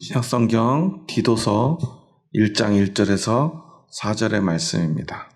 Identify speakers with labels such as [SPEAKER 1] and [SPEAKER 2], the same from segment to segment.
[SPEAKER 1] 신약성경 디도서 1장 1절에서 4절의 말씀입니다.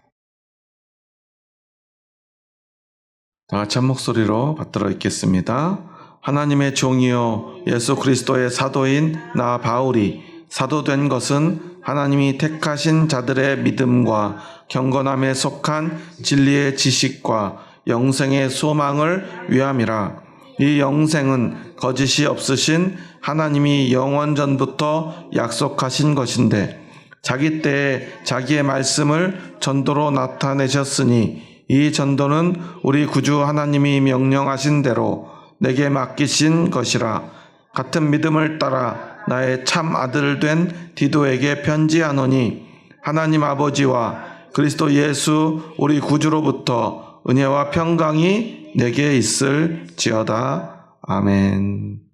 [SPEAKER 1] 다 같이 한 목소리로 받들어 읽겠습니다. 하나님의 종이요 예수 그리스도의 사도인 나 바울이 사도된 것은 하나님이 택하신 자들의 믿음과 경건함에 속한 진리의 지식과 영생의 소망을 위함이라. 이 영생은 거짓이 없으신 하나님이 영원전부터 약속하신 것인데 자기 때에 자기의 말씀을 전도로 나타내셨으니 이 전도는 우리 구주 하나님이 명령하신 대로 내게 맡기신 것이라. 같은 믿음을 따라 나의 참 아들 된 디도에게 편지하노니 하나님 아버지와 그리스도 예수 우리 구주로부터 은혜와 평강이 내게 있을지어다. 아멘.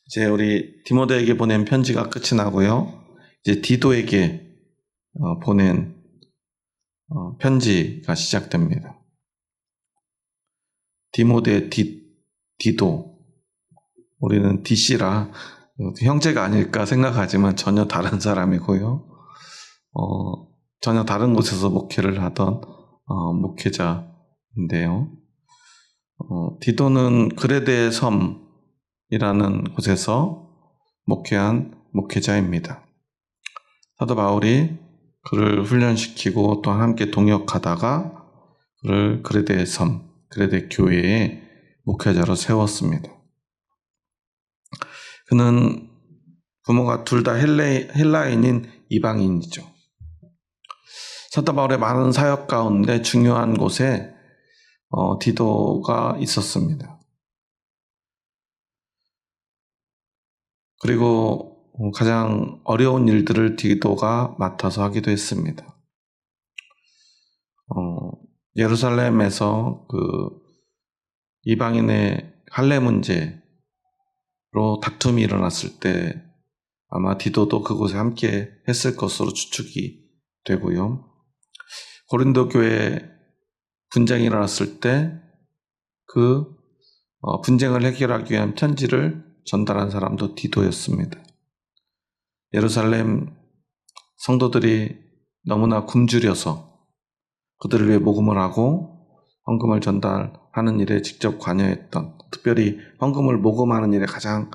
[SPEAKER 1] 이제 우리 디모데에게 보낸 편지가 끝이 나고요. 이제 디도에게 보낸 편지가 시작됩니다. 디모데 디도. 우리는 디씨라 형제가 아닐까 생각하지만 전혀 다른 사람이고요. 전혀 다른 곳에서 목회를 하던 목회자인데요. 디도는 그레데의 섬이라는 곳에서 목회한 목회자입니다. 사도 바울이 그를 훈련시키고 또 함께 동역하다가 그를 그레데의 섬, 그레데 교회의 목회자로 세웠습니다. 그는 부모가 둘 다 헬라인인 이방인이죠. 사도 바울의 많은 사역 가운데 중요한 곳에 디도가 있었습니다. 그리고 가장 어려운 일들을 디도가 맡아서 하기도 했습니다. 예루살렘에서 그 이방인의 할례 문제로 다툼이 일어났을 때 아마 디도도 그곳에 함께 했을 것으로 추측이 되고요. 고린도 교회 분쟁이 일어났을 때 그 분쟁을 해결하기 위한 편지를 전달한 사람도 디도였습니다. 예루살렘 성도들이 너무나 굶주려서 그들을 위해 모금을 하고 헌금을 전달하는 일에 직접 관여했던, 특별히 헌금을 모금하는 일에 가장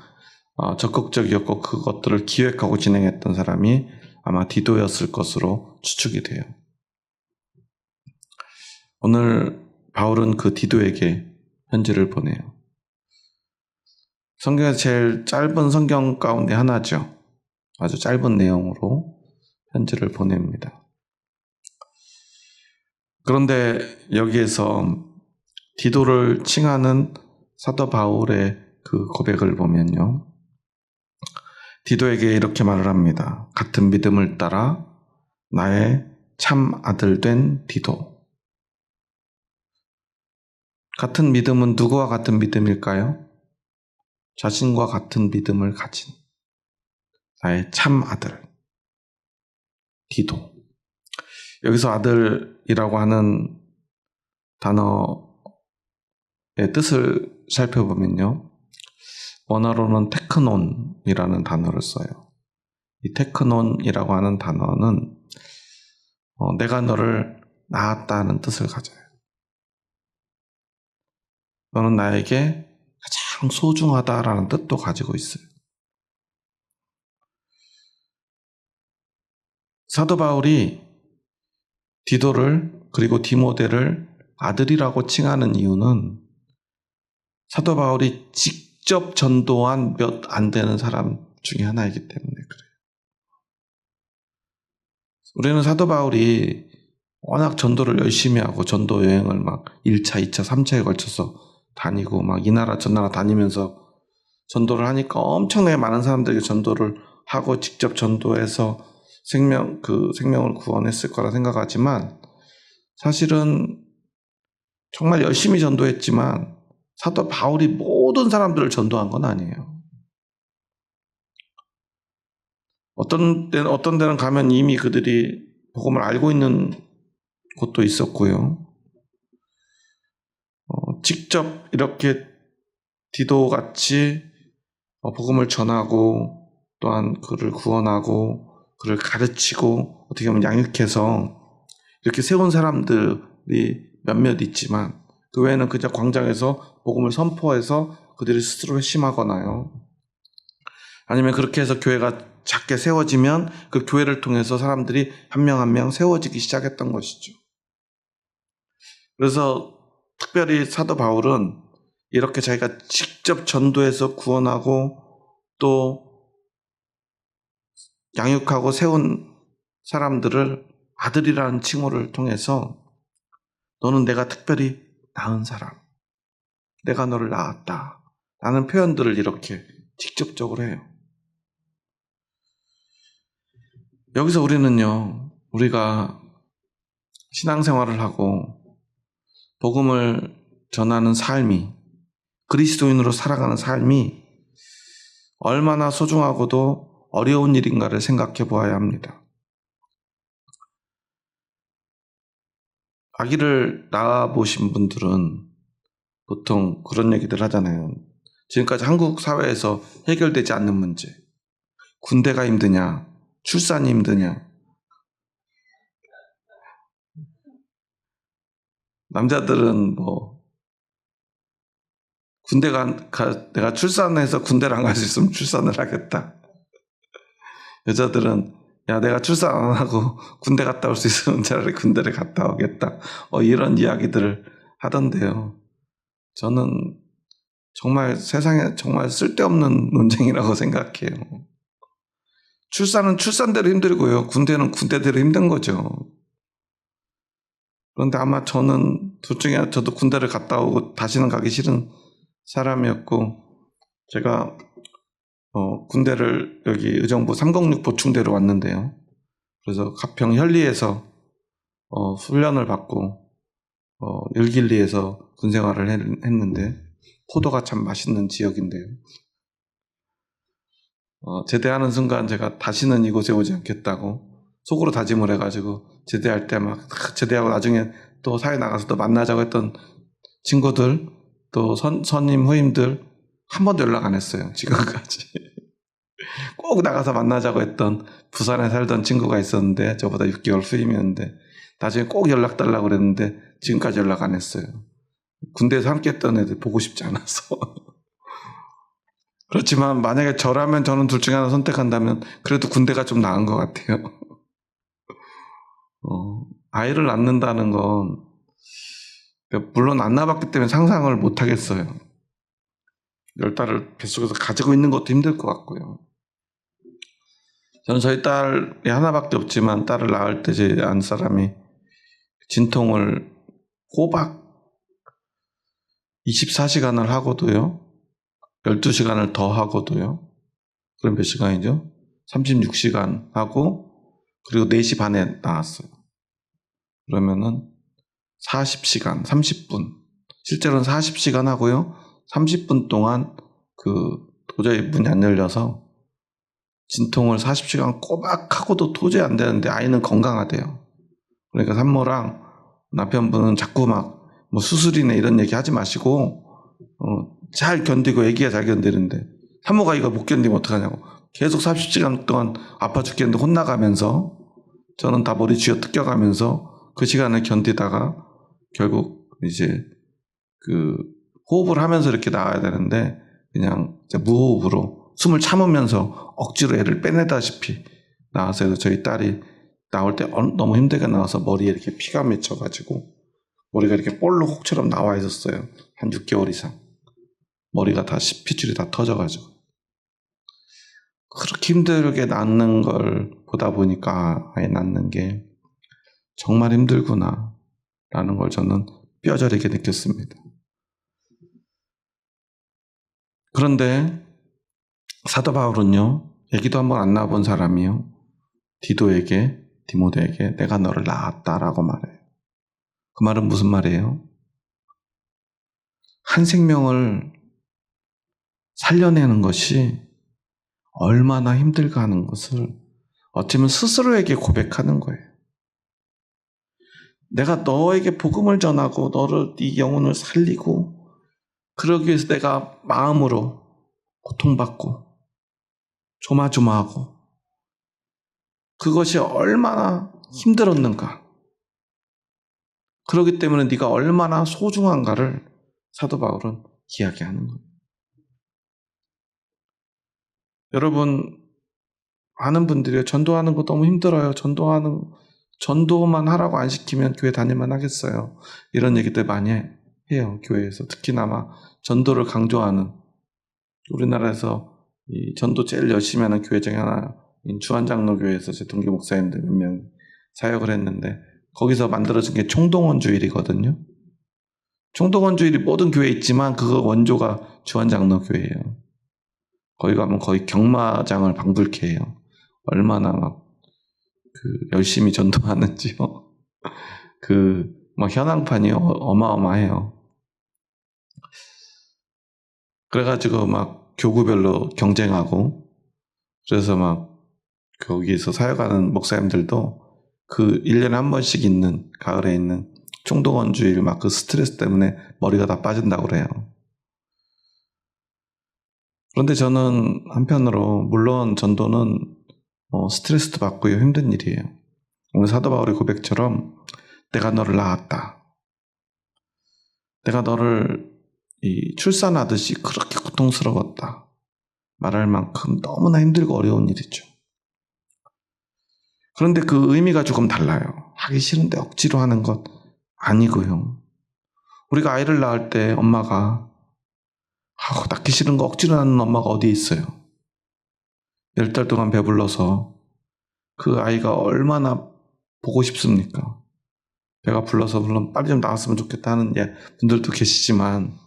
[SPEAKER 1] 적극적이었고 그것들을 기획하고 진행했던 사람이 아마 디도였을 것으로 추측이 돼요. 오늘 바울은 그 디도에게 편지를 보내요. 성경에서 제일 짧은 성경 가운데 하나죠. 아주 짧은 내용으로 편지를 보냅니다. 그런데 여기에서 디도를 칭하는 사도 바울의 그 고백을 보면요. 디도에게 이렇게 말을 합니다. 같은 믿음을 따라 나의 참 아들 된 디도. 같은 믿음은 누구와 같은 믿음일까요? 자신과 같은 믿음을 가진 나의 참 아들, 디도. 여기서 아들이라고 하는 단어의 뜻을 살펴보면요. 원어로는 테크논이라는 단어를 써요. 이 테크논이라고 하는 단어는 내가 너를 낳았다 하는 뜻을 가져요. 너는 나에게 가장 소중하다라는 뜻도 가지고 있어요. 사도 바울이 디도를 그리고 디모데를 아들이라고 칭하는 이유는 사도 바울이 직접 전도한 몇 안 되는 사람 중에 하나이기 때문에 그래요. 우리는 사도 바울이 워낙 전도를 열심히 하고 전도 여행을 막 1차, 2차, 3차에 걸쳐서 다니고 막 이 나라 저 나라 다니면서 전도를 하니까 엄청나게 많은 사람들에게 전도를 하고 직접 전도해서 생명을 구원했을 거라 생각하지만 사실은 정말 열심히 전도했지만 사도 바울이 모든 사람들을 전도한 건 아니에요. 어떤 데는 가면 이미 그들이 복음을 알고 있는 곳도 있었고요. 직접 이렇게 디도같이 복음을 전하고 또한 그를 구원하고 그를 가르치고 어떻게 보면 양육해서 이렇게 세운 사람들이 몇몇 있지만 그 외에는 그저 광장에서 복음을 선포해서 그들이 스스로 회심하거나요. 아니면 그렇게 해서 교회가 작게 세워지면 그 교회를 통해서 사람들이 한 명 한 명 세워지기 시작했던 것이죠. 그래서 특별히 사도 바울은 이렇게 자기가 직접 전도해서 구원하고 또 양육하고 세운 사람들을 아들이라는 칭호를 통해서 너는 내가 특별히 낳은 사람, 내가 너를 낳았다 라는 표현들을 이렇게 직접적으로 해요. 여기서 우리가 신앙생활을 하고 복음을 전하는 삶이, 그리스도인으로 살아가는 삶이 얼마나 소중하고도 어려운 일인가를 생각해 보아야 합니다. 아기를 낳아보신 분들은 보통 그런 얘기들 하잖아요. 지금까지 한국 사회에서 해결되지 않는 문제. 군대가 힘드냐, 출산이 힘드냐. 남자들은 내가 출산해서 군대를 안 갈 수 있으면 출산을 하겠다. 여자들은 야, 내가 출산 안 하고 군대 갔다 올 수 있으면 차라리 군대를 갔다 오겠다. 이런 이야기들을 하던데요. 저는 정말 세상에 정말 쓸데없는 논쟁이라고 생각해요. 출산은 출산대로 힘들고요. 군대는 군대대로 힘든 거죠. 그런데 아마 저는 둘 중에 저도 군대를 갔다 오고 다시는 가기 싫은 사람이었고, 제가 군대를 여기 의정부 306 보충대로 왔는데요. 그래서 가평 현리에서 훈련을 받고 일길리에서 군생활을 했는데 포도가 참 맛있는 지역인데요. 제대하는 순간 제가 다시는 이곳에 오지 않겠다고 속으로 다짐을 해가지고 제대할 때 막 제대하고 나중에 또 사회 나가서 또 만나자고 했던 친구들 또 선임 후임들 한 번도 연락 안 했어요. 지금까지. 꼭 나가서 만나자고 했던 부산에 살던 친구가 있었는데 저보다 6개월 후임이었는데 나중에 꼭 연락 달라고 그랬는데 지금까지 연락 안 했어요. 군대에서 함께 했던 애들 보고 싶지 않아서. 그렇지만 만약에 저라면 저는 둘 중에 하나 선택한다면 그래도 군대가 좀 나은 것 같아요. 아이를 낳는다는 건 물론 안 낳아봤기 때문에 상상을 못 하겠어요. 10달을 뱃속에서 가지고 있는 것도 힘들 것 같고요. 저는 저희 딸이 하나밖에 없지만 딸을 낳을 때 제 안 사람이 진통을 꼬박 24시간을 하고도요. 12시간을 더 하고도요. 그럼 몇 시간이죠? 36시간 하고 그리고 4시 반에 나왔어요. 그러면은 40시간, 30분. 실제로는 40시간 하고요. 30분 동안 도저히 문이 안 열려서 진통을 40시간 꼬박 하고도 도저히 안 되는데 아이는 건강하대요. 그러니까 산모랑 남편분은 자꾸 수술이네 이런 얘기 하지 마시고 잘 견디고 애기가 잘 견디는데 산모가 이거 못 견디면 어떡하냐고 계속 40시간 동안 아파 죽겠는데 혼나가면서 저는 다 머리 쥐어 뜯겨가면서 그 시간을 견디다가 결국 이제 호흡을 하면서 이렇게 나와야 되는데 그냥 무호흡으로 숨을 참으면서 억지로 애를 빼내다시피 나와서 저희 딸이 나올 때 너무 힘들게 나와서 머리에 이렇게 피가 맺혀가지고 머리가 이렇게 볼록 혹처럼 나와 있었어요. 한 6개월 이상. 머리가 다 핏줄이 다 터져가지고. 그렇게 힘들게 낳는 걸 보다 보니까 아예 낳는 게 정말 힘들구나 라는 걸 저는 뼈저리게 느꼈습니다. 그런데 사도 바울은요, 애기도 한번 안 낳아본 사람이요, 디모데에게 내가 너를 낳았다라고 말해요. 그 말은 무슨 말이에요? 한 생명을 살려내는 것이 얼마나 힘들까 하는 것을 어쩌면 스스로에게 고백하는 거예요. 내가 너에게 복음을 전하고 네 영혼을 살리고 그러기 위해서 내가 마음으로 고통받고 조마조마하고 그것이 얼마나 힘들었는가. 그렇기 때문에 네가 얼마나 소중한가를 사도 바울은 이야기하는 거예요. 여러분, 많은 분들이 전도하는 거 너무 힘들어요. 전도만 하라고 안 시키면 교회 다닐만 하겠어요. 이런 얘기들 많이 해요. 교회에서. 특히나 전도를 강조하는, 우리나라에서 이 전도 제일 열심히 하는 교회 중에 하나인 주한장로교회에서 제 동기 목사님들 몇 명이 사역을 했는데 거기서 만들어진 게 총동원주일이거든요. 총동원주일이 모든 교회에 있지만 그거 원조가 주한장로교회예요. 거기 가면 거의 경마장을 방불케 해요. 얼마나 열심히 전도하는지요. 현황판이 어마어마해요. 그래가지고 교구별로 경쟁하고, 그래서 거기서 사역하는 목사님들도 1년에 한 번씩 있는, 가을에 있는 총동원주일 그 스트레스 때문에 머리가 다 빠진다고 그래요. 그런데 저는 한편으로, 물론 전도는 스트레스도 받고요, 힘든 일이에요. 오늘 사도 바울의 고백처럼 내가 너를 낳았다. 내가 너를 출산하듯이 그렇게 고통스러웠다. 말할 만큼 너무나 힘들고 어려운 일이죠. 그런데 그 의미가 조금 달라요. 하기 싫은데 억지로 하는 것 아니고요. 우리가 아이를 낳을 때 엄마가 낳기 싫은 거 억지로 낳는 엄마가 어디 있어요. 10달 동안 배불러서 그 아이가 얼마나 보고 싶습니까? 배가 불러서 물론 빨리 좀 나왔으면 좋겠다 하는 분들도 계시지만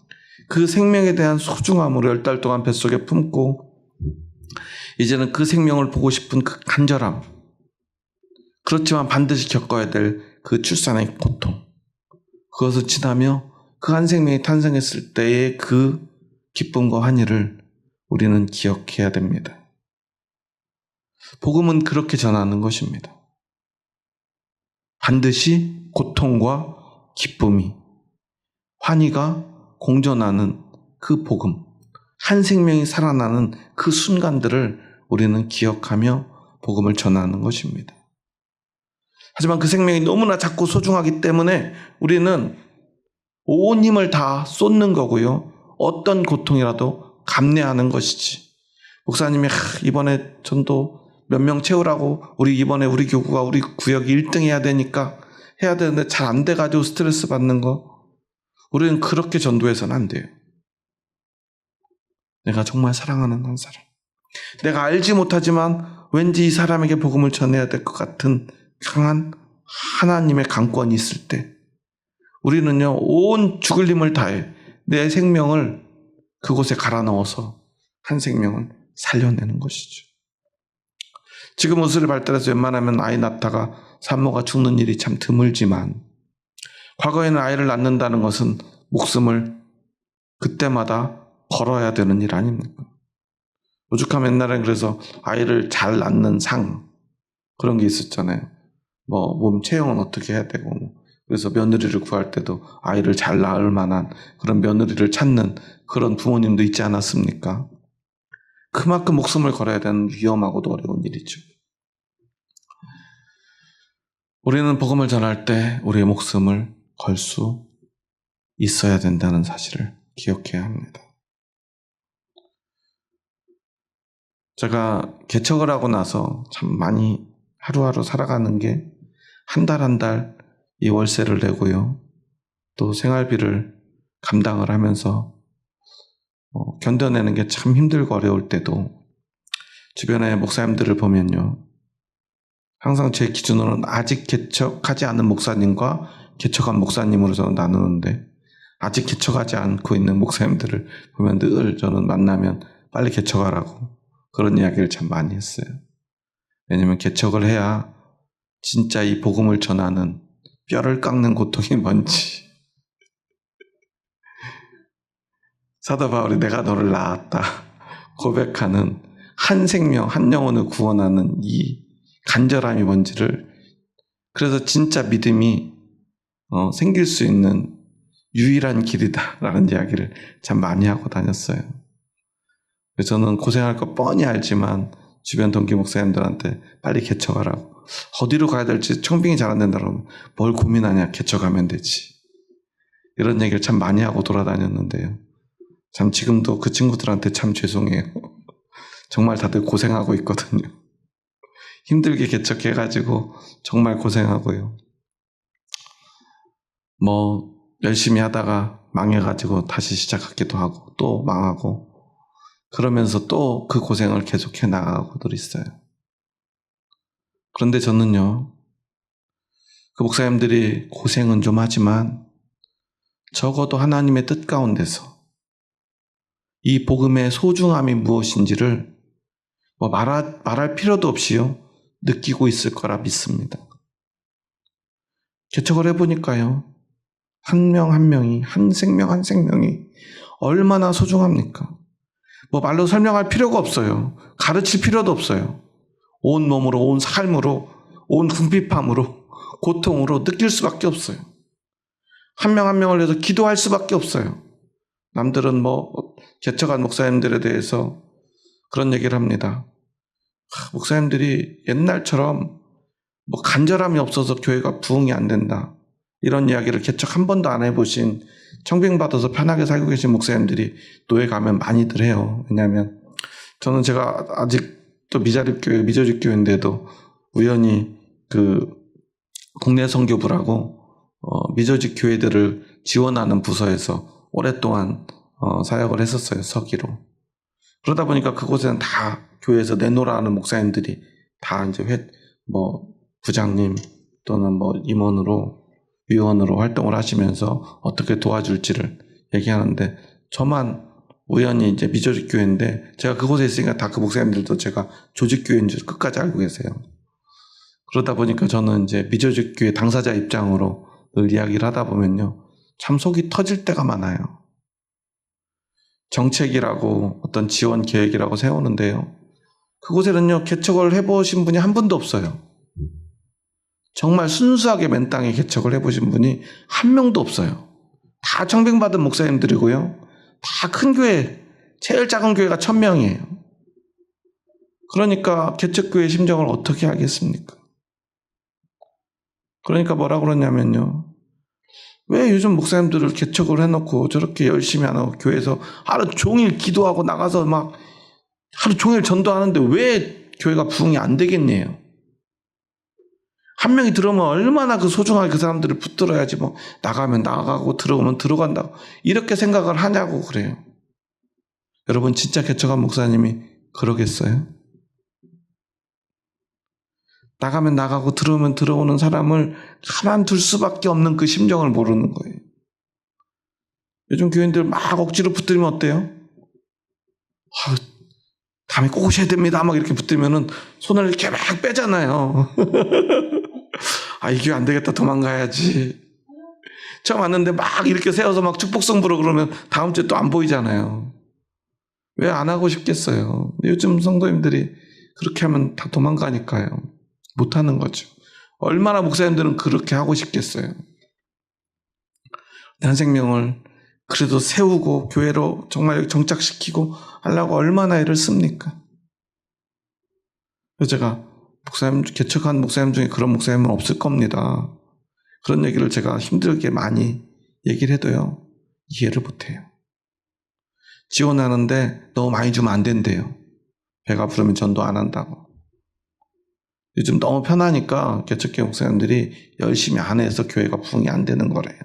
[SPEAKER 1] 그 생명에 대한 소중함으로 10달 동안 뱃속에 품고 이제는 그 생명을 보고 싶은 그 간절함, 그렇지만 반드시 겪어야 될 그 출산의 고통, 그것을 지나며 그 한 생명이 탄생했을 때의 그 기쁨과 환희를 우리는 기억해야 됩니다. 복음은 그렇게 전하는 것입니다. 반드시 고통과 기쁨이, 환희가 공존하는 그 복음, 한 생명이 살아나는 그 순간들을 우리는 기억하며 복음을 전하는 것입니다. 하지만 그 생명이 너무나 작고 소중하기 때문에 우리는 온 힘을 다 쏟는 거고요. 어떤 고통이라도 감내하는 것이지. 목사님이 이번에 전도 몇 명 채우라고 이번에 우리 교구가 우리 구역이 1등 해야 되니까 해야 되는데 잘 안 돼가지고 스트레스 받는 거, 우리는 그렇게 전도해서는 안 돼요. 내가 정말 사랑하는 한 사람, 내가 알지 못하지만 왠지 이 사람에게 복음을 전해야 될 것 같은 강한 하나님의 강권이 있을 때 우리는요, 온 죽을 힘을 다해 내 생명을 그곳에 갈아 넣어서 한 생명을 살려내는 것이죠. 지금 의술이 발달해서 웬만하면 아이 낳다가 산모가 죽는 일이 참 드물지만 과거에는 아이를 낳는다는 것은 목숨을 그때마다 걸어야 되는 일 아닙니까? 오죽하면 옛날엔 그래서 아이를 잘 낳는 상, 그런 게 있었잖아요. 몸 체형은 어떻게 해야 되고, 그래서 며느리를 구할 때도 아이를 잘 낳을 만한 그런 며느리를 찾는 그런 부모님도 있지 않았습니까? 그만큼 목숨을 걸어야 되는 위험하고도 어려운 일이죠. 우리는 복음을 전할 때 우리의 목숨을 걸 수 있어야 된다는 사실을 기억해야 합니다. 제가 개척을 하고 나서 참 많이 하루하루 살아가는 게 한 달 한 달 이 월세를 내고요. 또 생활비를 감당을 하면서 견뎌내는 게 참 힘들고 어려울 때도 주변의 목사님들을 보면요. 항상 제 기준으로는 아직 개척하지 않은 목사님과 개척한 목사님으로 저는 나누는데, 아직 개척하지 않고 있는 목사님들을 보면 늘 저는 만나면 빨리 개척하라고 그런 이야기를 참 많이 했어요. 왜냐하면 개척을 해야 진짜 이 복음을 전하는 뼈를 깎는 고통이 뭔지, 사도 바울이 내가 너를 낳았다 고백하는 한 생명, 한 영혼을 구원하는 이 간절함이 뭔지를, 그래서 진짜 믿음이 생길 수 있는 유일한 길이다라는 이야기를 참 많이 하고 다녔어요. 그래서 저는 고생할 거 뻔히 알지만 주변 동기 목사님들한테 빨리 개척하라고. 어디로 가야 될지 청빙이 잘 안 된다 그러면 뭘 고민하냐, 개척하면 되지. 이런 얘기를 참 많이 하고 돌아다녔는데요. 참 지금도 그 친구들한테 참 죄송해요. 정말 다들 고생하고 있거든요. 힘들게 개척해가지고 정말 고생하고요. 열심히 하다가 망해가지고 다시 시작하기도 하고 또 망하고 그러면서 또 그 고생을 계속해 나가고들 있어요. 그런데 저는요, 그 목사님들이 고생은 좀 하지만 적어도 하나님의 뜻 가운데서 이 복음의 소중함이 무엇인지를 말할 필요도 없이요, 느끼고 있을 거라 믿습니다. 개척을 해보니까요, 한 명 한 명이, 한 생명 한 생명이 얼마나 소중합니까? 말로 설명할 필요가 없어요. 가르칠 필요도 없어요. 온 몸으로, 온 삶으로, 온 궁핍함으로, 고통으로 느낄 수밖에 없어요. 한 명 한 명을 위해서 기도할 수밖에 없어요. 남들은 개척한 목사님들에 대해서 그런 얘기를 합니다. 목사님들이 옛날처럼 간절함이 없어서 교회가 부흥이 안 된다, 이런 이야기를 개척 한 번도 안 해보신, 청빙받아서 편하게 살고 계신 목사님들이 노예 가면 많이들 해요. 왜냐하면 저는 제가 아직도 미자립교회, 미조직교회인데도 우연히 그 국내 선교부라고 미조직 교회들을 지원하는 부서에서 오랫동안 사역을 했었어요, 서기로. 그러다 보니까 그곳에는 다 교회에서 내놓으라 하는 목사님들이 다 이제 부장님 또는 임원으로, 위원으로 활동을 하시면서 어떻게 도와줄지를 얘기하는데, 저만 우연히 이제 미조직 교회인데, 제가 그곳에 있으니까 다 그 목사님들도 제가 조직 교회인 줄 끝까지 알고 계세요. 그러다 보니까 저는 이제 미조직 교회 당사자 입장으로 늘 이야기를 하다 보면요, 참 속이 터질 때가 많아요. 정책이라고 어떤 지원 계획이라고 세우는데요, 그곳에는요, 개척을 해보신 분이 한 분도 없어요. 정말 순수하게 맨땅에 개척을 해보신 분이 한 명도 없어요. 다 청빙받은 목사님들이고요, 다 큰 교회, 제일 작은 교회가 1000명이에요. 그러니까 개척교회 심정을 어떻게 알겠습니까? 그러니까 뭐라 그러냐면요, 왜 요즘 목사님들을 개척을 해놓고 저렇게 열심히 안 하고 교회에서 하루 종일 기도하고 나가서 하루 종일 전도하는데 왜 교회가 부흥이 안 되겠네요. 한 명이 들어오면 얼마나 소중하게 그 사람들을 붙들어야지, 나가면 나가고 들어오면 들어간다고 이렇게 생각을 하냐고 그래요. 여러분, 진짜 개척한 목사님이 그러겠어요? 나가면 나가고 들어오면 들어오는 사람을 가만둘 수밖에 없는 그 심정을 모르는 거예요. 요즘 교인들 막 억지로 붙들면 어때요? 다음에 꼭 오셔야 됩니다 이렇게 붙들면은 손을 이렇게 막 빼잖아요. 이 교회 안 되겠다, 도망가야지. 처음 왔는데 막 이렇게 세워서 축복성 부르고 그러면 다음 주에 또 안 보이잖아요. 왜 안 하고 싶겠어요? 요즘 성도님들이 그렇게 하면 다 도망가니까요. 못하는 거죠. 얼마나 목사님들은 그렇게 하고 싶겠어요. 한 생명을 그래도 세우고 교회로 정말 정착시키고 하려고 얼마나 애를 씁니까? 그래서 제가 개척한 목사님 중에 그런 목사님은 없을 겁니다. 그런 얘기를 제가 힘들게 많이 얘기를 해도요, 이해를 못해요. 지원하는데 너무 많이 주면 안 된대요. 배가 부르면 전도 안 한다고. 요즘 너무 편하니까 개척교회 목사님들이 열심히 안 해서 교회가 부흥이 안 되는 거래요.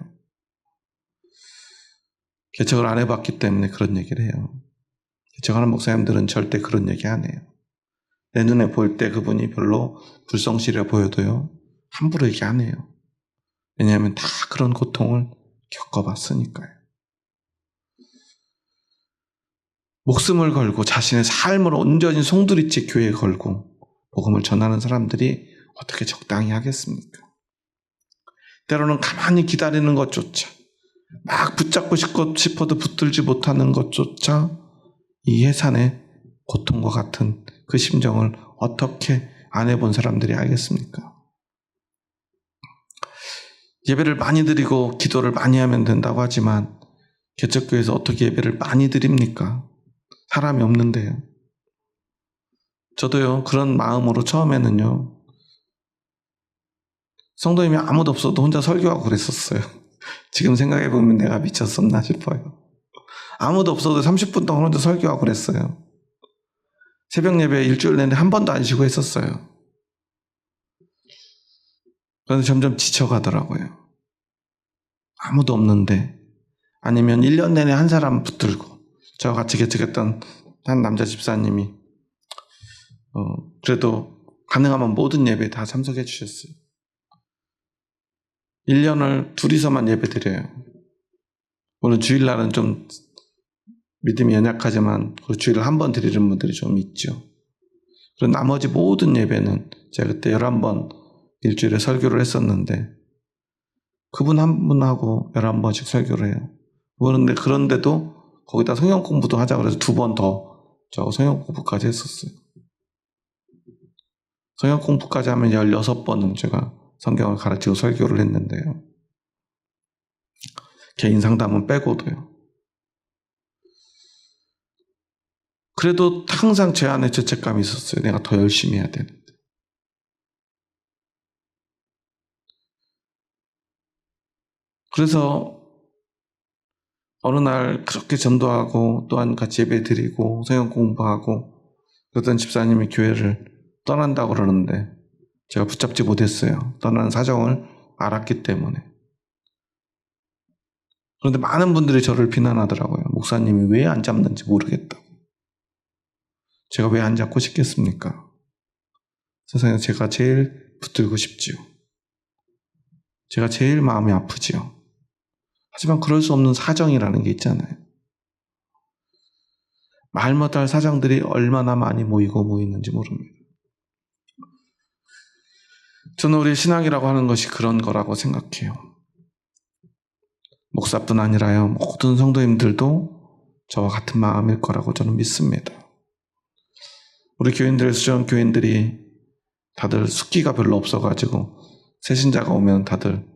[SPEAKER 1] 개척을 안 해봤기 때문에 그런 얘기를 해요. 개척하는 목사님들은 절대 그런 얘기 안 해요. 내 눈에 볼 때 그분이 별로 불성실해 보여도요, 함부로 얘기 안 해요. 왜냐하면 다 그런 고통을 겪어봤으니까요. 목숨을 걸고 자신의 삶을 온전히 송두리째 교회에 걸고 복음을 전하는 사람들이 어떻게 적당히 하겠습니까? 때로는 가만히 기다리는 것조차, 막 붙잡고 싶어도 붙들지 못하는 것조차 이 해산의 고통과 같은 그 심정을 어떻게 안 해본 사람들이 알겠습니까? 예배를 많이 드리고 기도를 많이 하면 된다고 하지만 개척교회에서 어떻게 예배를 많이 드립니까? 사람이 없는데요. 저도요, 그런 마음으로 처음에는요, 성도님이 아무도 없어도 혼자 설교하고 그랬었어요. 지금 생각해보면 내가 미쳤었나 싶어요. 아무도 없어도 30분 동안 혼자 설교하고 그랬어요. 새벽 예배 일주일 내내 한 번도 안 쉬고 했었어요. 그래서 점점 지쳐가더라고요. 아무도 없는데, 아니면 1년 내내 한 사람 붙들고, 저와 같이 개척했던 한 남자 집사님이 그래도 가능하면 모든 예배에 다 참석해 주셨어요. 1년을 둘이서만 예배 드려요. 물론 주일날은 좀 믿음이 연약하지만 그 주일을 한 번 드리는 분들이 좀 있죠. 그리고 나머지 모든 예배는 제가 그때 11번 일주일에 설교를 했었는데 그분 한 분하고 11번씩 설교를 해요. 그런데도 거기다 성경 공부도 하자 그래서 2번 더 저 성경 공부까지 했었어요. 성경 공부까지 하면 16번은 제가 성경을 가르치고 설교를 했는데요. 개인 상담은 빼고도요. 그래도 항상 제 안에 죄책감이 있었어요. 내가 더 열심히 해야 되는데. 그래서 어느 날 그렇게 전도하고 또한 같이 예배 드리고 성경 공부하고 그러던 집사님이 교회를 떠난다고 그러는데 제가 붙잡지 못했어요. 떠나는 사정을 알았기 때문에. 그런데 많은 분들이 저를 비난하더라고요. 목사님이 왜 안 잡는지 모르겠다고. 제가 왜 안 잡고 싶겠습니까? 세상에 제가 제일 붙들고 싶지요. 제가 제일 마음이 아프지요. 하지만 그럴 수 없는 사정이라는 게 있잖아요. 말 못할 사정들이 얼마나 많이 모이는지 모릅니다. 저는 우리 신앙이라고 하는 것이 그런 거라고 생각해요. 목사뿐 아니라요, 모든 성도님들도 저와 같은 마음일 거라고 저는 믿습니다. 우리 교인들, 수전 교인들이 다들 숙기가 별로 없어가지고 새신자가 오면 다들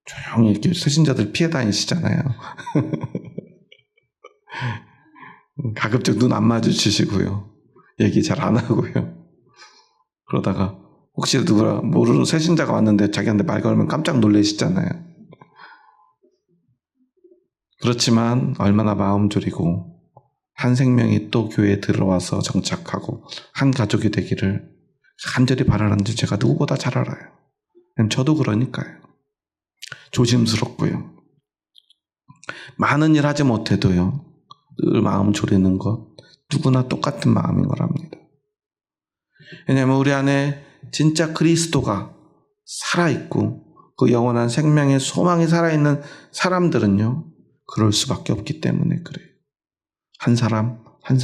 [SPEAKER 1] 조용히 이렇게 새신자들 피해 다니시잖아요. 가급적 눈 안 마주치시고요. 얘기 잘 안 하고요. 그러다가 혹시 누가 모르는 새신자가 왔는데 자기한테 말 걸면 깜짝 놀라시잖아요. 그렇지만 얼마나 마음 졸이고 한 생명이 또 교회에 들어와서 정착하고 한 가족이 되기를 간절히 바라는지 제가 누구보다 잘 알아요. 저도 그러니까요. 조심스럽고요. 많은 일 하지 못해도요. 늘 마음 졸이는 것 누구나 똑같은 마음인 거랍니다. 왜냐하면 우리 안에 진짜 그리스도가 살아있고 그 영원한 생명의 소망이 살아있는 사람들은요. 그럴 수밖에 없기 때문에 그래요. 한 사람, 한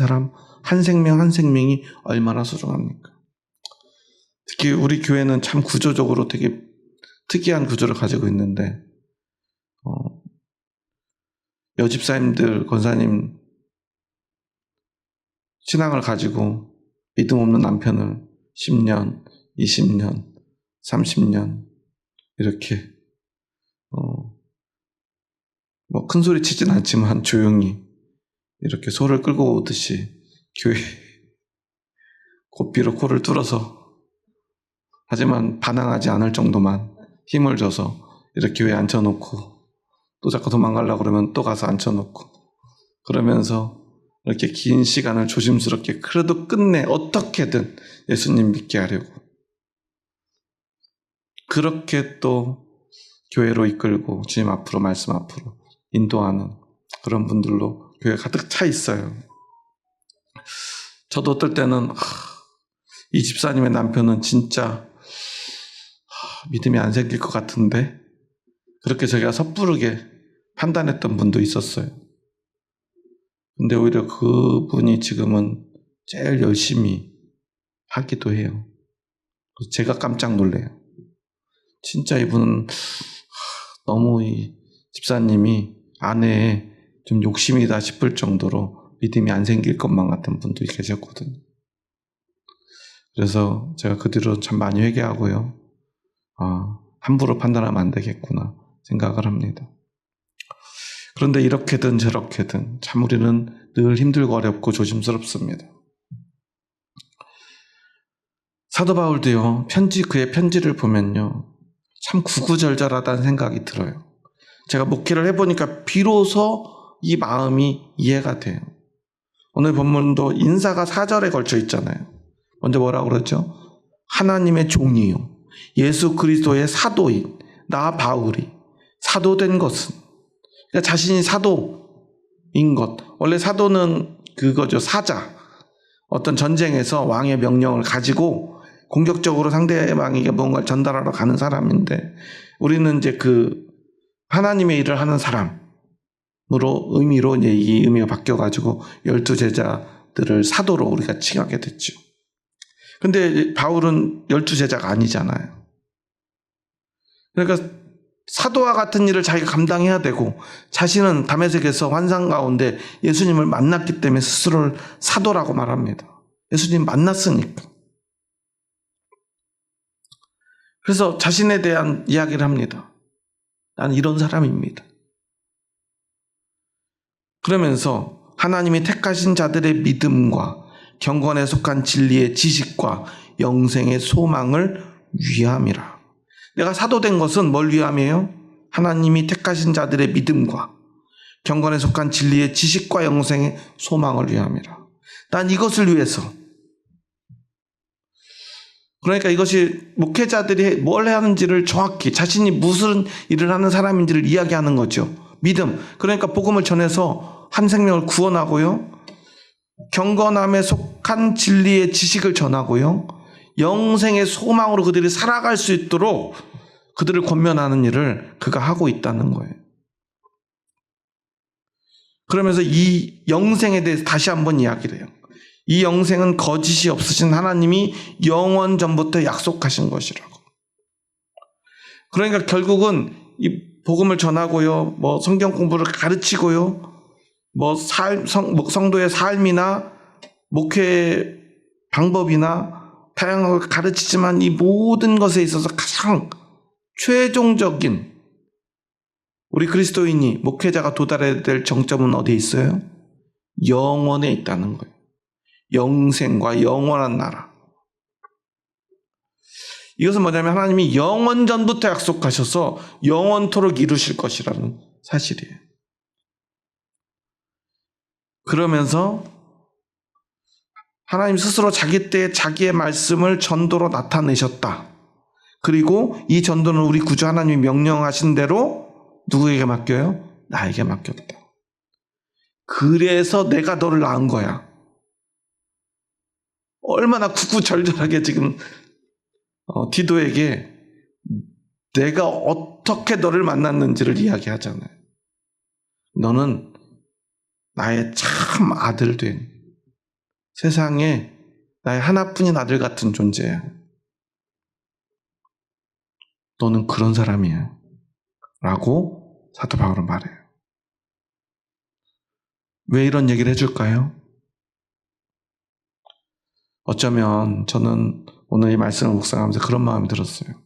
[SPEAKER 1] 생명, 한 생명이 얼마나 소중합니까? 특히 우리 교회는 참 구조적으로 되게 특이한 구조를 가지고 있는데 여집사님들, 권사님 신앙을 가지고 믿음 없는 남편을 10년, 20년, 30년 이렇게 큰 소리 치진 않지만 조용히 이렇게 소를 끌고 오듯이 교회 고삐로 코를 뚫어서 하지만 반항하지 않을 정도만 힘을 줘서 이렇게 교회에 앉혀놓고 또 자꾸 도망가려고 그러면 또 가서 앉혀놓고 그러면서 이렇게 긴 시간을 조심스럽게 그래도 끝내 어떻게든 예수님 믿게 하려고 그렇게 또 교회로 이끌고 주님 앞으로 말씀 앞으로 인도하는 그런 분들로 교회가 가득 차 있어요. 저도 어떨 때는 이 집사님의 남편은 진짜 믿음이 안 생길 것 같은데 그렇게 제가 섣부르게 판단했던 분도 있었어요. 근데 오히려 그분이 지금은 제일 열심히 하기도 해요. 제가 깜짝 놀래요. 진짜 이분은 너무 이 집사님이 아내에 좀 욕심이다 싶을 정도로 믿음이 안 생길 것만 같은 분도 계셨거든요. 그래서 제가 그 뒤로 참 많이 회개하고요. 함부로 판단하면 안 되겠구나 생각을 합니다. 그런데 이렇게든 저렇게든 참 우리는 늘 힘들고 어렵고 조심스럽습니다. 사도 바울도요, 그의 편지를 보면요, 참 구구절절하다는 생각이 들어요. 제가 목회를 해보니까 비로소 이 마음이 이해가 돼요. 오늘 본문도 인사가 4절에 걸쳐 있잖아요. 먼저 뭐라고 그러죠? 하나님의 종이요, 예수 그리스도의 사도인 나 바울이 사도된 것은, 그러니까 자신이 사도인 것. 원래 사도는 그거죠, 사자. 어떤 전쟁에서 왕의 명령을 가지고 공격적으로 상대방에게 뭔가를 전달하러 가는 사람인데, 우리는 이제 그 하나님의 일을 하는 사람으로 의미로 이제 이 의미가 바뀌어가지고 12제자들을 사도로 우리가 칭하게 됐죠. 근데 바울은 12제자가 아니잖아요. 그러니까 사도와 같은 일을 자기가 감당해야 되고, 자신은 다메섹에서 환상 가운데 예수님을 만났기 때문에 스스로를 사도라고 말합니다. 예수님 만났으니까. 그래서 자신에 대한 이야기를 합니다. 나는 이런 사람입니다. 그러면서 하나님이 택하신 자들의 믿음과 경건에 속한 진리의 지식과 영생의 소망을 위함이라. 내가 사도된 것은 뭘 위함이에요? 하나님이 택하신 자들의 믿음과 경건에 속한 진리의 지식과 영생의 소망을 위함이라. 난 이것을 위해서. 그러니까 이것이 목회자들이 뭘 해야 하는지를 정확히, 자신이 무슨 일을 하는 사람인지를 이야기하는 거죠. 믿음. 그러니까 복음을 전해서 한 생명을 구원하고요, 경건함에 속한 진리의 지식을 전하고요, 영생의 소망으로 그들이 살아갈 수 있도록 그들을 권면하는 일을 그가 하고 있다는 거예요. 그러면서 이 영생에 대해서 다시 한번 이야기를 해요. 이 영생은 거짓이 없으신 하나님이 영원 전부터 약속하신 것이라고. 그러니까 결국은 이 복음을 전하고요, 뭐 성경 공부를 가르치고요, 뭐 성도의 삶이나 목회 방법이나 다양하게 가르치지만, 이 모든 것에 있어서 가장 최종적인 우리 그리스도인이, 목회자가 도달해야 될 정점은 어디에 있어요? 영원에 있다는 거예요. 영생과 영원한 나라. 이것은 뭐냐면 하나님이 영원 전부터 약속하셔서 영원토록 이루실 것이라는 사실이에요. 그러면서 하나님 스스로 자기 때에 자기의 말씀을 전도로 나타내셨다. 그리고 이 전도는 우리 구주 하나님이 명령하신 대로 누구에게 맡겨요? 나에게 맡겼다. 그래서 내가 너를 낳은 거야. 얼마나 구구절절하게 지금 디도에게 내가 어떻게 너를 만났는지를 이야기하잖아요. 너는 나의 참 아들 된, 세상에 나의 하나뿐인 아들 같은 존재야. 너는 그런 사람이야. 라고 사도 바울은 말해요. 왜 이런 얘기를 해줄까요? 어쩌면 저는 오늘 이 말씀을 묵상하면서 그런 마음이 들었어요.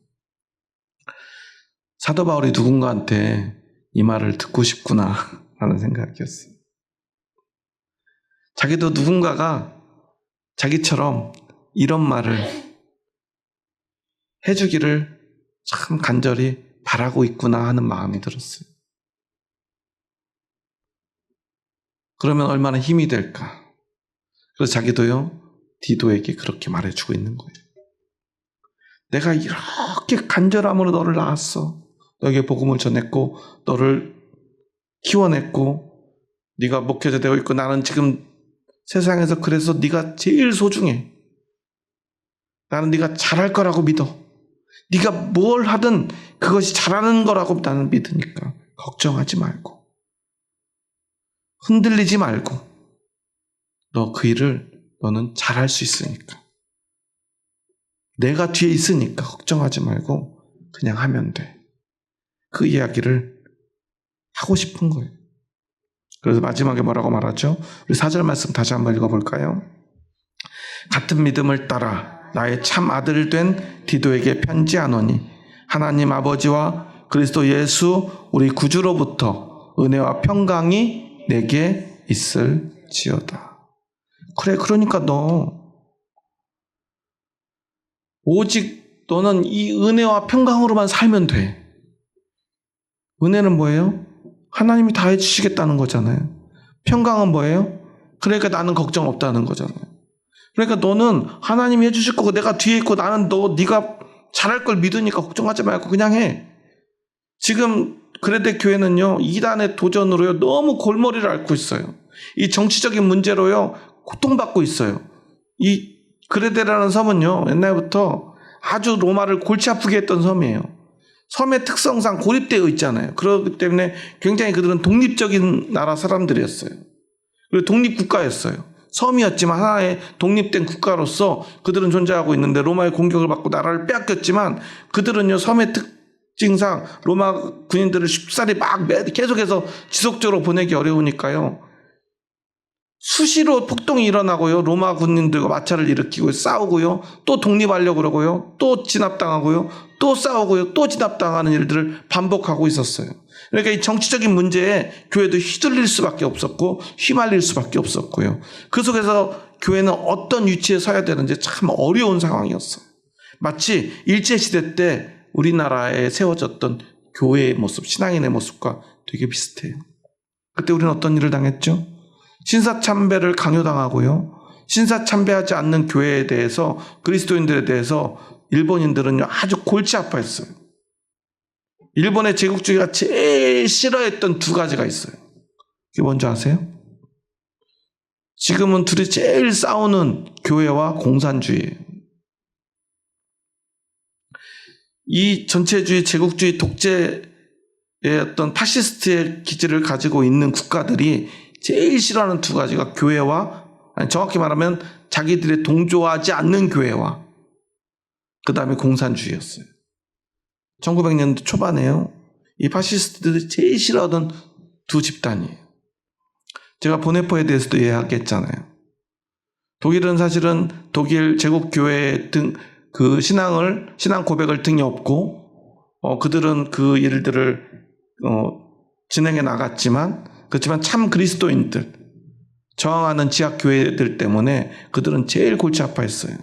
[SPEAKER 1] 사도 바울이 누군가한테 이 말을 듣고 싶구나 라는 생각이었어요. 자기도 누군가가 자기처럼 이런 말을 해주기를 참 간절히 바라고 있구나 하는 마음이 들었어요. 그러면 얼마나 힘이 될까. 그래서 자기도요, 디도에게 그렇게 말해주고 있는 거예요. 내가 이렇게 간절함으로 너를 낳았어. 너에게 복음을 전했고 너를 키워냈고 네가 목회자 되어 있고, 나는 지금 세상에서 그래서 네가 제일 소중해. 나는 네가 잘할 거라고 믿어. 네가 뭘 하든 그것이 잘하는 거라고 나는 믿으니까 걱정하지 말고, 흔들리지 말고, 너 그 일을 너는 잘할 수 있으니까, 내가 뒤에 있으니까 걱정하지 말고 그냥 하면 돼. 그 이야기를 하고 싶은 거예요. 그래서 마지막에 뭐라고 말하죠? 우리 4절 말씀 다시 한번 읽어볼까요? 같은 믿음을 따라 나의 참 아들 된 디도에게 편지하노니 하나님 아버지와 그리스도 예수 우리 구주로부터 은혜와 평강이 내게 있을지어다. 그래, 그러니까 오직 너는 이 은혜와 평강으로만 살면 돼. 은혜는 뭐예요? 하나님이 다 해주시겠다는 거잖아요. 평강은 뭐예요? 그러니까 나는 걱정 없다는 거잖아요. 그러니까 너는 하나님이 해주실 거고 내가 뒤에 있고 나는 네가 잘할 걸 믿으니까 걱정하지 말고 그냥 해. 지금 그레데 교회는요, 이단의 도전으로요, 너무 골머리를 앓고 있어요. 이 정치적인 문제로요, 고통받고 있어요. 이 그레데라는 섬은요, 옛날부터 아주 로마를 골치 아프게 했던 섬이에요. 섬의 특성상 고립되어 있잖아요. 그렇기 때문에 굉장히 그들은 독립적인 나라 사람들이었어요. 그리고 독립국가였어요. 섬이었지만 하나의 독립된 국가로서 그들은 존재하고 있는데 로마의 공격을 받고 나라를 빼앗겼지만 그들은요, 섬의 특징상 로마 군인들을 쉽사리 막 계속해서 지속적으로 보내기 어려우니까요, 수시로 폭동이 일어나고요, 로마 군인들과 마찰을 일으키고 싸우고요, 또 독립하려고 그러고요, 또 진압당하고요, 또 싸우고요, 또 진압당하는 일들을 반복하고 있었어요. 그러니까 이 정치적인 문제에 교회도 휘둘릴 수밖에 없었고 휘말릴 수밖에 없었고요. 그 속에서 교회는 어떤 위치에 서야 되는지 참 어려운 상황이었어요. 마치 일제시대 때 우리나라에 세워졌던 교회의 모습, 신앙인의 모습과 되게 비슷해요. 그때 우리는 어떤 일을 당했죠? 신사참배를 강요당하고요, 신사참배하지 않는 교회에 대해서, 그리스도인들에 대해서 일본인들은 아주 골치 아파했어요. 일본의 제국주의가 제일 싫어했던 두 가지가 있어요. 그게 뭔지 아세요? 지금은 둘이 제일 싸우는 교회와 공산주의예요. 이 전체주의, 제국주의, 독재의 어떤 파시스트의 기질을 가지고 있는 국가들이 제일 싫어하는 두 가지가 교회와, 아니 정확히 말하면 자기들이 동조하지 않는 교회와 그 다음에 공산주의였어요. 1900년대 초반에요, 이 파시스트들이 제일 싫어하던 두 집단이에요. 제가 보네포에 대해서도 이야기했잖아요. 독일은 사실은 독일 제국교회 등 그 신앙 고백을 등에 업고 그들은 그 일들을 진행해 나갔지만, 그렇지만 참 그리스도인들, 저항하는 지하교회들 때문에 그들은 제일 골치 아파했어요.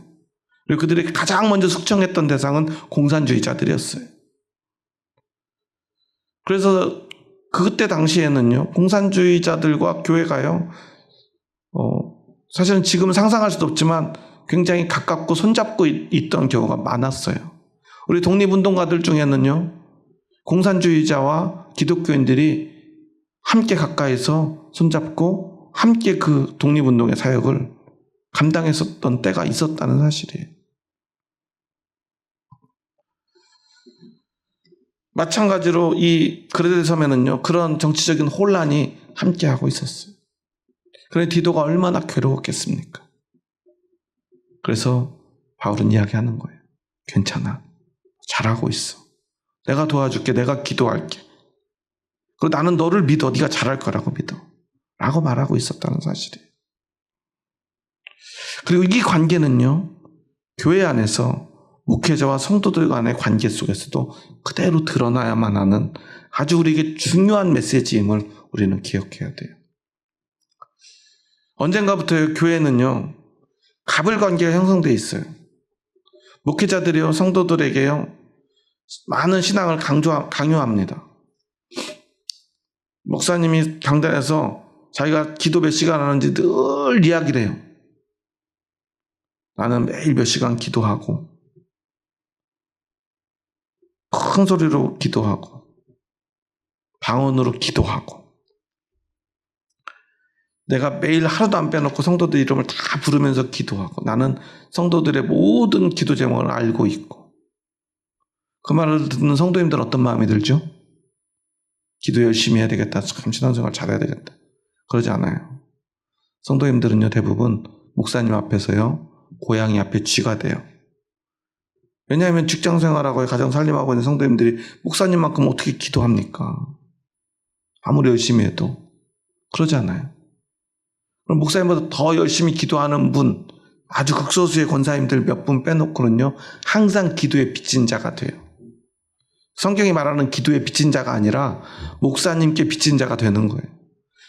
[SPEAKER 1] 그리고 그들이 가장 먼저 숙청했던 대상은 공산주의자들이었어요. 그래서 그때 당시에는요, 공산주의자들과 교회가요, 사실은 지금은 상상할 수도 없지만 굉장히 가깝고 손잡고 있던 경우가 많았어요. 우리 독립운동가들 중에는요, 공산주의자와 기독교인들이 함께 가까이서 손잡고 함께 그 독립운동의 사역을 감당했었던 때가 있었다는 사실이에요. 마찬가지로 이 그레데 섬에는요, 그런 정치적인 혼란이 함께하고 있었어요. 그래 디도가 얼마나 괴로웠겠습니까? 그래서 바울은 이야기하는 거예요. 괜찮아. 잘하고 있어. 내가 도와줄게. 내가 기도할게. 그리고 나는 너를 믿어. 네가 잘할 거라고 믿어. 라고 말하고 있었다는 사실이에요. 그리고 이 관계는요, 교회 안에서 목회자와 성도들 간의 관계 속에서도 그대로 드러나야만 하는 아주 우리에게 중요한 메시지임을 우리는 기억해야 돼요. 언젠가부터 교회는요, 갑을 관계가 형성되어 있어요. 목회자들이요, 성도들에게요, 많은 신앙을 강요합니다. 목사님이 강단에서 자기가 기도 몇 시간 하는지 늘 이야기를 해요. 나는 매일 몇 시간 기도하고 큰 소리로 기도하고 방언으로 기도하고 내가 매일 하루도 안 빼놓고 성도들 이름을 다 부르면서 기도하고 나는 성도들의 모든 기도 제목을 알고 있고. 그 말을 듣는 성도님들은 어떤 마음이 들죠? 기도 열심히 해야 되겠다. 참 신앙생활 잘해야 되겠다. 그러지 않아요. 성도님들은요, 대부분 목사님 앞에서요, 고양이 앞에 쥐가 돼요. 왜냐하면 직장생활하고 가정 살림하고 있는 성도님들이 목사님만큼 어떻게 기도합니까? 아무리 열심히 해도. 그러지 않아요. 그럼 목사님보다 더 열심히 기도하는 분, 아주 극소수의 권사님들 몇 분 빼놓고는요, 항상 기도에 빚진 자가 돼요. 성경이 말하는 기도에 비친 자가 아니라 목사님께 비친 자가 되는 거예요.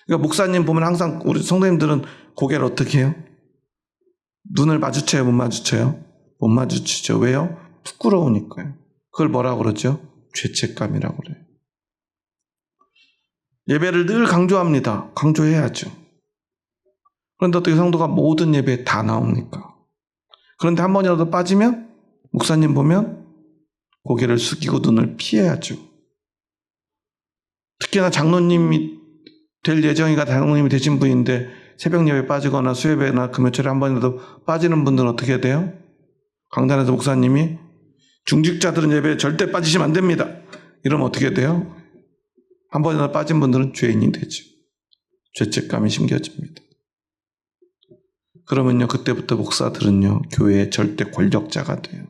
[SPEAKER 1] 그러니까 목사님 보면 항상 우리 성도님들은 고개를 어떻게 해요? 눈을 마주쳐요? 못 마주쳐요? 못 마주치죠. 왜요? 부끄러우니까요. 그걸 뭐라고 그러죠? 죄책감이라고 그래요. 예배를 늘 강조합니다. 강조해야죠. 그런데 어떻게 성도가 모든 예배에 다 나옵니까? 그런데 한 번이라도 빠지면 목사님 보면 고개를 숙이고 눈을 피해야죠. 특히나 장로님이 될 예정이가 장로님이 되신 분인데 새벽 예배 빠지거나 수요예배나 금요철에 한 번이라도 빠지는 분들은 어떻게 돼요? 강단에서 목사님이 중직자들은 예배에 절대 빠지시면 안 됩니다. 이러면 어떻게 돼요? 한 번이라도 빠진 분들은 죄인이 되죠. 죄책감이 심겨집니다. 그러면요, 그때부터 목사들은요, 교회의 절대 권력자가 돼요.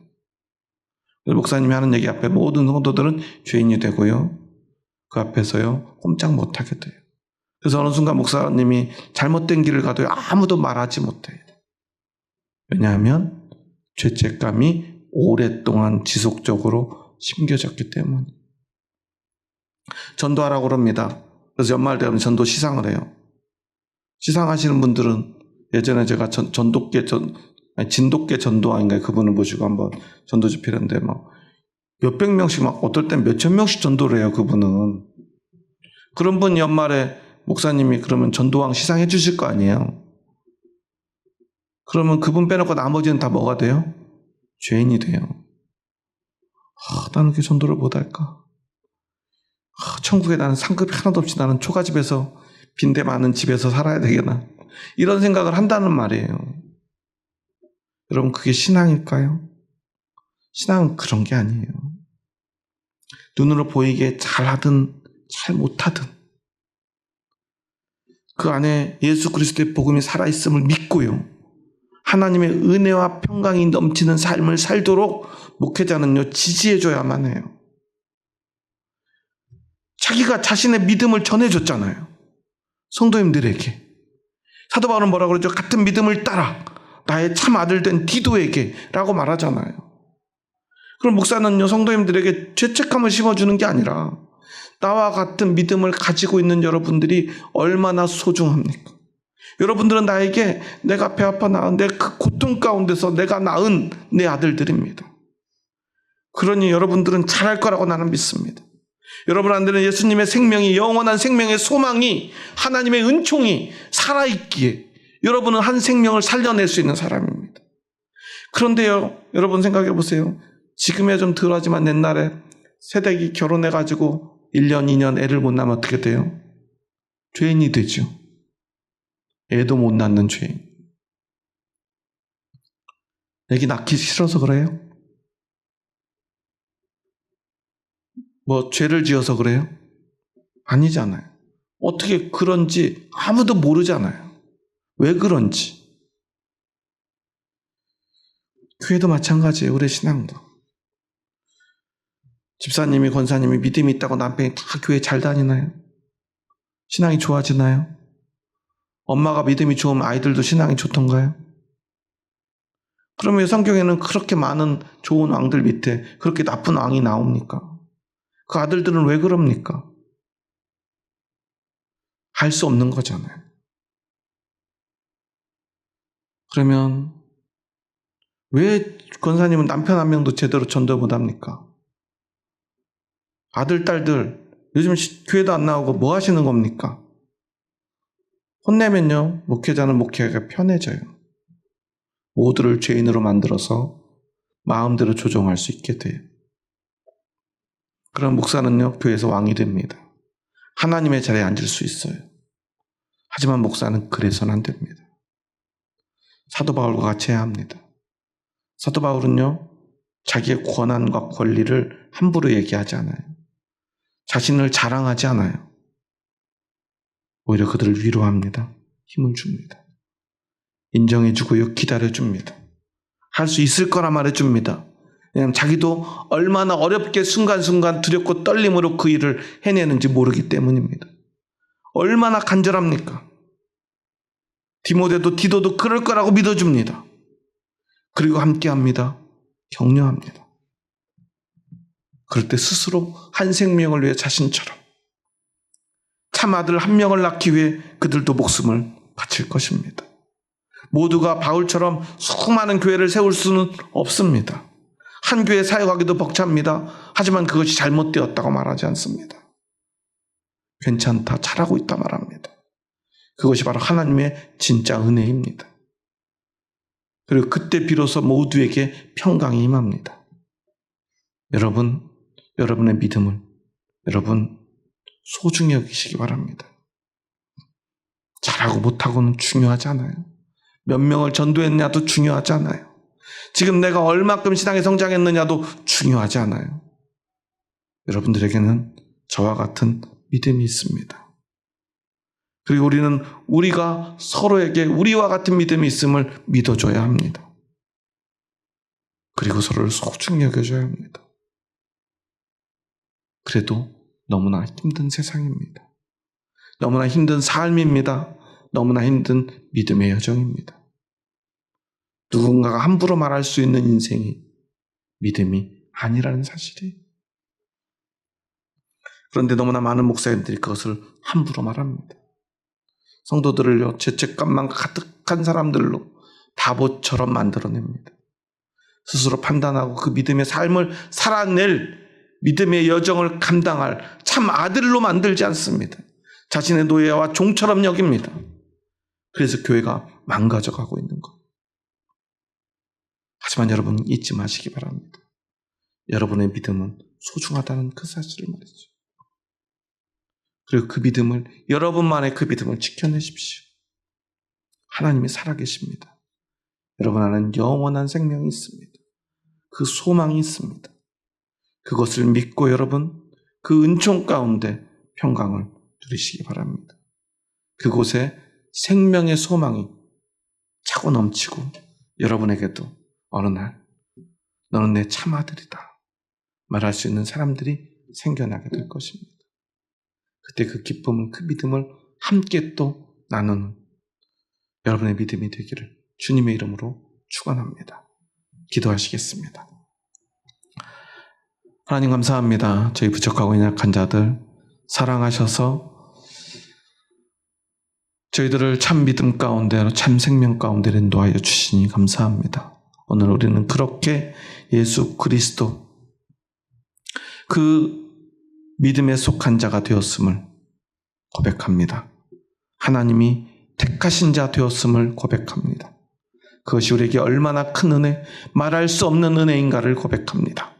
[SPEAKER 1] 목사님이 하는 얘기 앞에 모든 성도들은 죄인이 되고요, 그 앞에서요, 꼼짝 못하게 돼요. 그래서 어느 순간 목사님이 잘못된 길을 가도 아무도 말하지 못해요. 왜냐하면 죄책감이 오랫동안 지속적으로 심겨졌기 때문에. 전도하라고 그럽니다. 그래서 연말 되면 전도 시상을 해요. 시상하시는 분들은 예전에 제가 진돗개 전도아인가요? 그분을 모시고 한번 전도 집회했는데 막 몇백 명씩 막 어떨 땐 몇천 명씩 전도를 해요, 그분은. 그런 분 연말에 목사님이 그러면 전도왕 시상해 주실 거 아니에요? 그러면 그분 빼놓고 나머지는 다 뭐가 돼요? 죄인이 돼요. 나는 왜 전도를 못할까? 천국에 나는 상급이 하나도 없이 나는 초가집에서 빈대 많은 집에서 살아야 되겠나? 이런 생각을 한다는 말이에요. 여러분, 그게 신앙일까요? 신앙은 그런 게 아니에요. 눈으로 보이게 잘하든 잘 못하든 그 안에 예수 그리스도의 복음이 살아있음을 믿고요, 하나님의 은혜와 평강이 넘치는 삶을 살도록 목회자는요, 지지해줘야만 해요. 자기가 자신의 믿음을 전해줬잖아요, 성도님들에게. 사도 바울은 뭐라고 그러죠? 같은 믿음을 따라 나의 참 아들 된 디도에게 라고 말하잖아요. 그럼 목사는요, 성도님들에게 죄책감을 심어주는 게 아니라 나와 같은 믿음을 가지고 있는 여러분들이 얼마나 소중합니까? 여러분들은 나에게 내가 배 아파 낳은 내 그 고통 가운데서 내가 낳은 내 아들들입니다. 그러니 여러분들은 잘할 거라고 나는 믿습니다. 여러분한테는 예수님의 생명이, 영원한 생명의 소망이, 하나님의 은총이 살아있기에 여러분은 한 생명을 살려낼 수 있는 사람입니다. 그런데요, 여러분 생각해 보세요. 지금에 좀 덜하지만 옛날에 새댁이 결혼해가지고 1년, 2년 애를 못 낳으면 어떻게 돼요? 죄인이 되죠. 애도 못 낳는 죄인. 애기 낳기 싫어서 그래요? 뭐 죄를 지어서 그래요? 아니잖아요. 어떻게 그런지 아무도 모르잖아요. 왜 그런지. 교회도 마찬가지예요. 우리 신앙도. 집사님이, 권사님이 믿음이 있다고 남편이 다 교회 잘 다니나요? 신앙이 좋아지나요? 엄마가 믿음이 좋으면 아이들도 신앙이 좋던가요? 그러면 성경에는 그렇게 많은 좋은 왕들 밑에 그렇게 나쁜 왕이 나옵니까? 그 아들들은 왜 그럽니까? 할 수 없는 거잖아요. 그러면 왜 권사님은 남편 한 명도 제대로 전도 못합니까? 아들, 딸들 요즘 교회도 안 나오고 뭐 하시는 겁니까? 혼내면요, 목회자는 목회가 편해져요. 모두를 죄인으로 만들어서 마음대로 조종할 수 있게 돼요. 그럼 목사는요, 교회에서 왕이 됩니다. 하나님의 자리에 앉을 수 있어요. 하지만 목사는 그래서는 안 됩니다. 사도 바울과 같이 해야 합니다. 사도 바울은요, 자기의 권한과 권리를 함부로 얘기하지 않아요. 자신을 자랑하지 않아요. 오히려 그들을 위로합니다. 힘을 줍니다. 인정해주고요, 기다려줍니다. 할 수 있을 거라 말해줍니다. 왜냐하면 자기도 얼마나 어렵게 순간순간 두렵고 떨림으로 그 일을 해내는지 모르기 때문입니다. 얼마나 간절합니까? 디도도 그럴 거라고 믿어줍니다. 그리고 함께합니다. 격려합니다. 그럴 때 스스로 한 생명을 위해 자신처럼 참 아들 한 명을 낳기 위해 그들도 목숨을 바칠 것입니다. 모두가 바울처럼 수많은 교회를 세울 수는 없습니다. 한 교회 사역하기도 벅찹니다. 하지만 그것이 잘못되었다고 말하지 않습니다. 괜찮다, 잘하고 있다 말합니다. 그것이 바로 하나님의 진짜 은혜입니다. 그리고 그때 비로소 모두에게 평강이 임합니다. 여러분, 여러분의 믿음을 여러분 소중히 여기시기 바랍니다. 잘하고 못하고는 중요하지 않아요. 몇 명을 전도했느냐도 중요하지 않아요. 지금 내가 얼마큼 신앙에 성장했느냐도 중요하지 않아요. 여러분들에게는 저와 같은 믿음이 있습니다. 그리고 우리는 우리가 서로에게 우리와 같은 믿음이 있음을 믿어줘야 합니다. 그리고 서로를 소중히 여겨줘야 합니다. 그래도 너무나 힘든 세상입니다. 너무나 힘든 삶입니다. 너무나 힘든 믿음의 여정입니다. 누군가가 함부로 말할 수 있는 인생이 믿음이 아니라는 사실이에요. 그런데 너무나 많은 목사님들이 그것을 함부로 말합니다. 성도들을요, 죄책감만 가득한 사람들로 바보처럼 만들어냅니다. 스스로 판단하고 그 믿음의 삶을 살아낼 믿음의 여정을 감당할 참 아들로 만들지 않습니다. 자신의 노예와 종처럼 여깁니다. 그래서 교회가 망가져가고 있는 것. 하지만 여러분 잊지 마시기 바랍니다. 여러분의 믿음은 소중하다는 그 사실을 말이죠. 그리고 그 믿음을, 여러분만의 그 믿음을 지켜내십시오. 하나님이 살아계십니다. 여러분 안에는 영원한 생명이 있습니다. 그 소망이 있습니다. 그것을 믿고 여러분 그 은총 가운데 평강을 누리시기 바랍니다. 그곳에 생명의 소망이 차고 넘치고 여러분에게도 어느 날 너는 내 참 아들이다 말할 수 있는 사람들이 생겨나게 될 것입니다. 그때 그 기쁨을, 그 믿음을 함께 또 나누는 여러분의 믿음이 되기를 주님의 이름으로 축원합니다. 기도하시겠습니다. 하나님 감사합니다. 저희 부족하고 연약한 자들 사랑하셔서 저희들을 참 믿음 가운데로 참 생명 가운데로 인도하여 주시니 감사합니다. 오늘 우리는 그렇게 예수 그리스도 그 믿음에 속한 자가 되었음을 고백합니다. 하나님이 택하신 자 되었음을 고백합니다. 그것이 우리에게 얼마나 큰 은혜, 말할 수 없는 은혜인가를 고백합니다.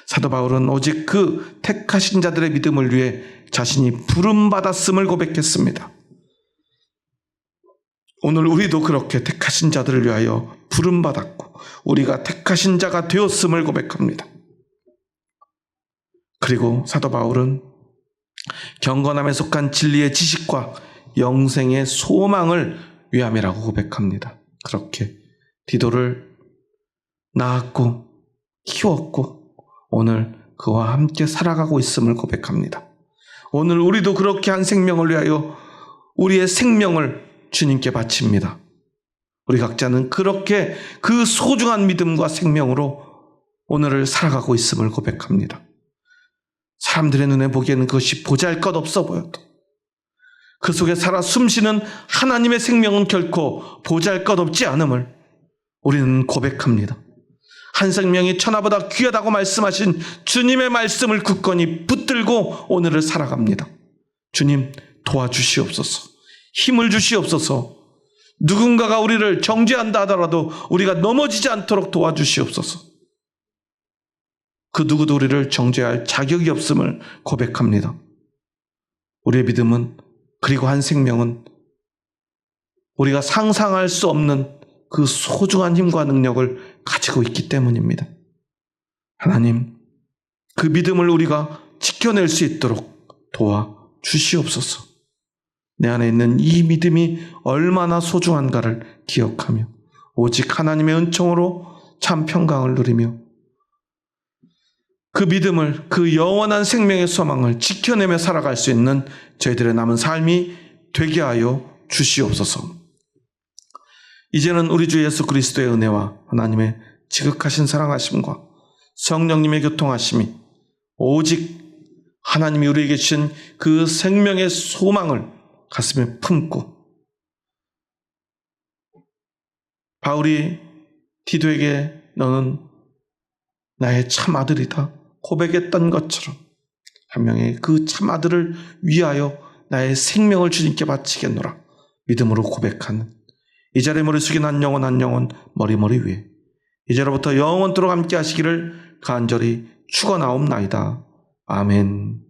[SPEAKER 1] 사도 바울은 오직 그 택하신 자들의 믿음을 위해 자신이 부름받았음을 고백했습니다. 오늘 우리도 그렇게 택하신 자들을 위하여 부름받았고 우리가 택하신 자가 되었음을 고백합니다. 그리고 사도 바울은 경건함에 속한 진리의 지식과 영생의 소망을 위함이라고 고백합니다. 그렇게 디도를 낳았고 키웠고 오늘 그와 함께 살아가고 있음을 고백합니다. 오늘 우리도 그렇게 한 생명을 위하여 우리의 생명을 주님께 바칩니다. 우리 각자는 그렇게 그 소중한 믿음과 생명으로 오늘을 살아가고 있음을 고백합니다. 사람들의 눈에 보기에는 그것이 보잘것없어 보여도 그 속에 살아 숨쉬는 하나님의 생명은 결코 보잘것없지 않음을 우리는 고백합니다. 한 생명이 천하보다 귀하다고 말씀하신 주님의 말씀을 굳건히 붙들고 오늘을 살아갑니다. 주님 도와주시옵소서. 힘을 주시옵소서. 누군가가 우리를 정죄한다 하더라도 우리가 넘어지지 않도록 도와주시옵소서. 그 누구도 우리를 정죄할 자격이 없음을 고백합니다. 우리의 믿음은 그리고 한 생명은 우리가 상상할 수 없는 그 소중한 힘과 능력을 가지고 있기 때문입니다. 하나님, 그 믿음을 우리가 지켜낼 수 있도록 도와주시옵소서. 내 안에 있는 이 믿음이 얼마나 소중한가를 기억하며 오직 하나님의 은총으로 참 평강을 누리며 그 믿음을, 그 영원한 생명의 소망을 지켜내며 살아갈 수 있는 저희들의 남은 삶이 되게 하여 주시옵소서. 이제는 우리 주 예수 그리스도의 은혜와 하나님의 지극하신 사랑하심과 성령님의 교통하심이 오직 하나님이 우리에게 주신 그 생명의 소망을 가슴에 품고 바울이 디도에게 너는 나의 참 아들이다 고백했던 것처럼 한 명의 그 참 아들을 위하여 나의 생명을 주님께 바치겠노라 믿음으로 고백하는 이 자리에 머리 숙인 한 영혼 머리 위에 이제로부터 영원토록 함께 하시기를 간절히 축원하옵나이다. 아멘.